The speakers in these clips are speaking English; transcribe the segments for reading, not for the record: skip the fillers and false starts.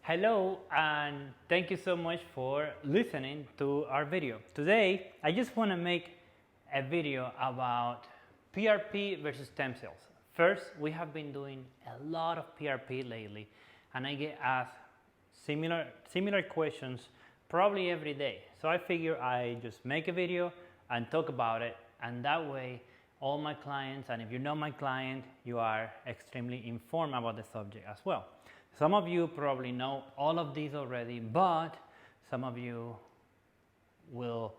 Hello and thank you so much for listening to our video. Today I just want to make a video about PRP versus stem cells. First, we have been doing a lot of PRP lately and I get asked similar questions probably every day. So I figure I just make a video and talk about it, and that way all my clients, and if you're not my client, you are extremely informed about the subject as well. Some of you probably know all of these already, but some of you will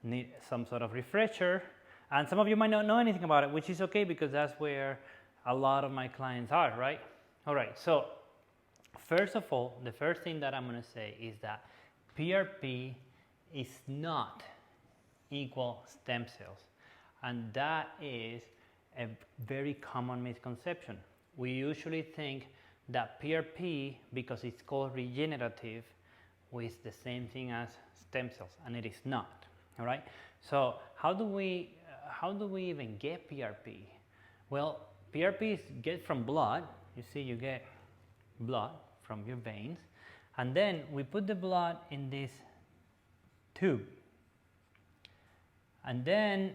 need some sort of refresher, and some of you might not know anything about it, which is okay because that's where a lot of my clients are, right? All right, so first of all, the first thing that I'm going to say is that PRP is not equal stem cells, and that is a very common misconception. We usually think that PRP, because it's called regenerative, is the same thing as stem cells, and it is not. All right. So how do we even get PRP? Well, PRP is get from blood. You see, you get blood from your veins, and then we put the blood in this tube, and then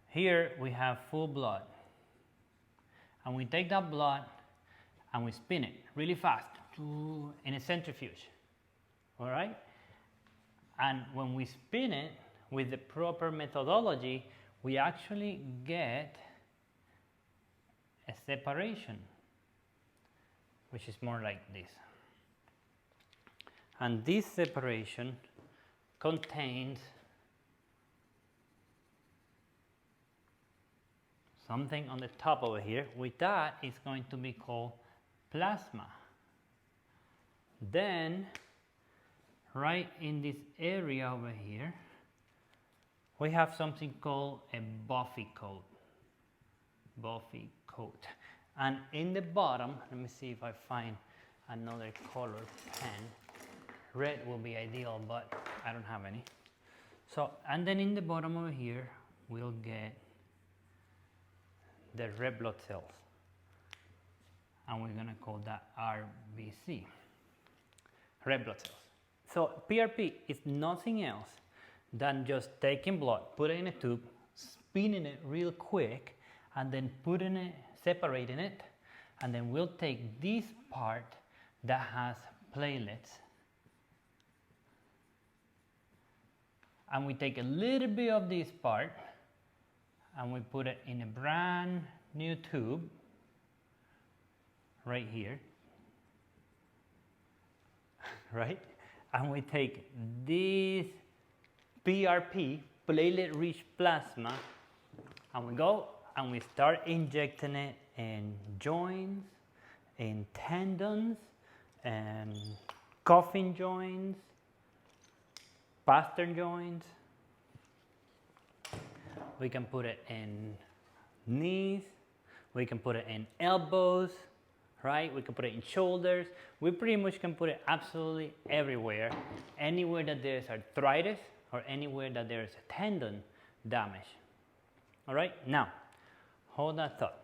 here we have full blood, and we take that blood and we spin it really fast in a centrifuge. All right? And when we spin it with the proper methodology, we actually get a separation, which is more like this. And this separation contains something on the top over here, which that is going to be called plasma. Then, right in this area over here, we have something called a buffy coat. Buffy coat. And in the bottom, let me see if I find another color pen. Red will be ideal, but I don't have any. So, and then in the bottom over here, we'll get the red blood cells, and we're going to call that RBC, red blood cells. So PRP is nothing else than just taking blood, put it in a tube, spinning it real quick, and then putting it, separating it, and then we'll take this part that has platelets, and we take a little bit of this part and we put it in a brand new tube right here, right? And we take this PRP, platelet-rich plasma, and we go and we start injecting it in joints, in tendons, and coffin joints, pastern joints. We can put it in knees, we can put it in elbows, right? We can put it in shoulders. We pretty much can put it absolutely everywhere. Anywhere that there's arthritis or anywhere that there's a tendon damage. All right? Now, hold that thought.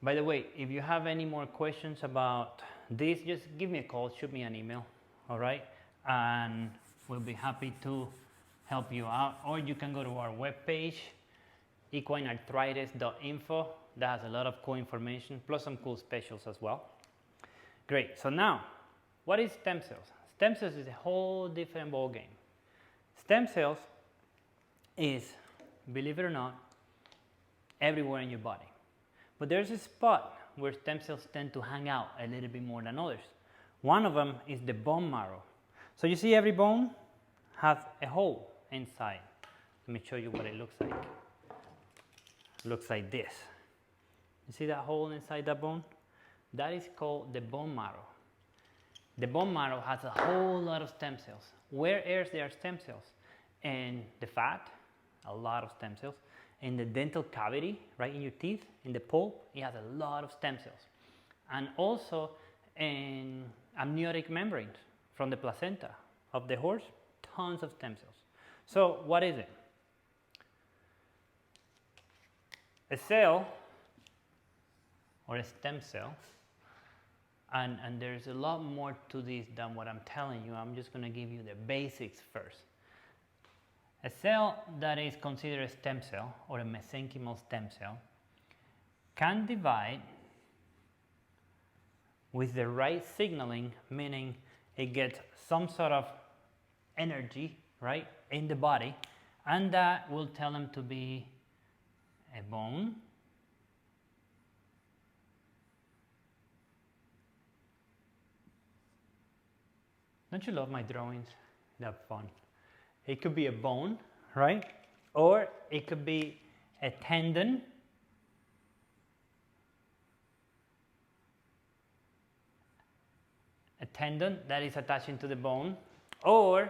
By the way, if you have any more questions about this, just give me a call, shoot me an email, all right? And we'll be happy to help you out, or you can go to our webpage, equinearthritis.info. That has a lot of cool information, plus some cool specials as well. Great, so now, what is stem cells? Stem cells is a whole different ball game. Stem cells is, believe it or not, everywhere in your body. But there's a spot where stem cells tend to hang out a little bit more than others. One of them is the bone marrow. So you see every bone has a hole inside. Let me show you what it looks like. It looks like this. You see that hole inside that bone? That is called the bone marrow. The bone marrow has a whole lot of stem cells. Where else there are stem cells? In the fat, a lot of stem cells. In the dental cavity, right in your teeth, in the pulp, it has a lot of stem cells. And also in amniotic membranes from the placenta of the horse, tons of stem cells. So what is it? A cell, or a stem cell, and there's a lot more to this than what I'm telling you. I'm just going to give you the basics first. A cell that is considered a stem cell or a mesenchymal stem cell can divide with the right signaling, meaning it gets some sort of energy, right, in the body, and that will tell them to be a bone, don't you love my drawings? They're fun. It could be a bone, right, or it could be a tendon, that is attaching to the bone, or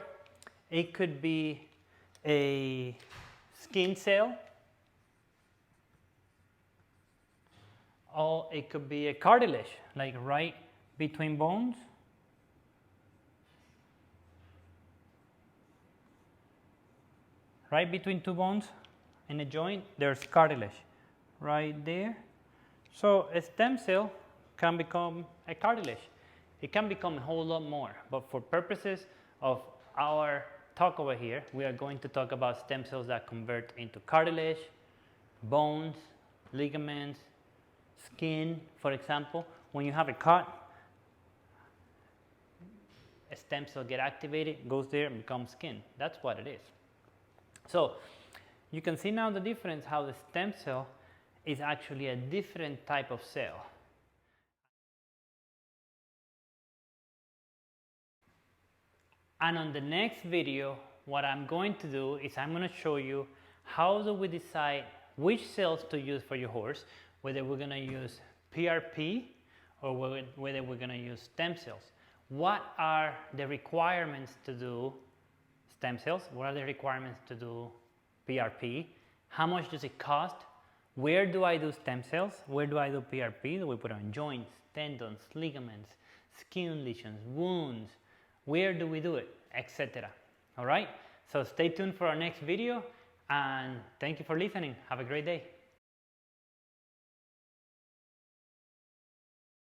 it could be a skin cell, or it could be a cartilage, like right between bones. Right between two bones in a joint, there's cartilage right there. So a stem cell can become a cartilage. It can become a whole lot more, but for purposes of our talk over here, we are going to talk about stem cells that convert into cartilage, bones, ligaments, skin. For example, when you have a cut, a stem cell gets activated, goes there and becomes skin. That's what it is. So you can see now the difference, how the stem cell is actually a different type of cell. And on the next video, what I'm going to do is I'm going to show you how do we decide which cells to use for your horse, whether we're going to use PRP or whether we're going to use stem cells. What are the requirements to do stem cells? What are the requirements to do PRP? How much does it cost? Where do I do stem cells? Where do I do PRP? Do we put on joints, tendons, ligaments, skin lesions, wounds? Where do we do it? Etc. All right? So stay tuned for our next video, and thank you for listening. Have a great day.